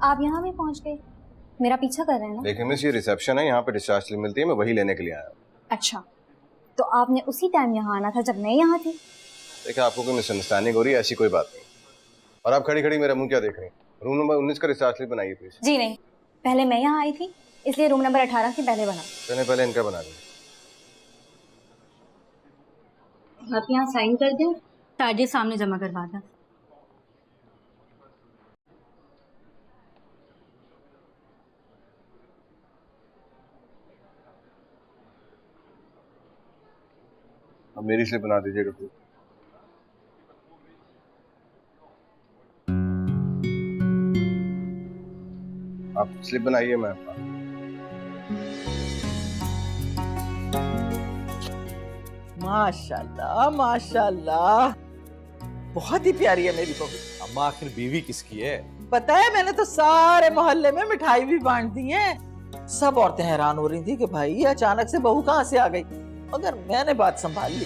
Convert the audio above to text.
आप यहाँ भी पहुँच गए, मेरा पीछा कर रहे हैं ना? देखिए मिस, ये रिसेप्शन है, यहाँ पे डिस्चार्ज स्लिप मिलती है, मैं वही लेने के लिए आया हूँ। अच्छा, तो आपने उसी टाइम यहाँ आना था जब मैं यहाँ थी। देखिए आपको कोई मिसअंडरस्टैंडिंग हो रही है, ऐसी कोई बात नहीं। और आप खड़ी खड़ी मेरा मुंह क्या देख रही हैं? रूम नंबर 19 का डिस्चार्ज स्लिप बनाइए प्लीज। जी नहीं, पहले मैं यहाँ आई थी, इसलिए रूम नंबर 18 की पहले बना। पहले इनका बना दें। आप यहाँ साइन कर दें, चार्जेस सामने जमा करवा दें। अब मेरी स्लिप बना दीजिएगा प्लीज। आप स्लिप बनाइए, मैं आपका। माशाल्लाह माशाल्लाह, बहुत ही प्यारी है मेरी बहू। अम्मा आखिर बीवी किसकी है? बताया मैंने तो सारे मोहल्ले में मिठाई भी बांट दी है। सब औरतें हैरान हो रही थी कि भाई ये अचानक से बहू कहाँ से आ गई, मगर मैंने बात संभाल ली।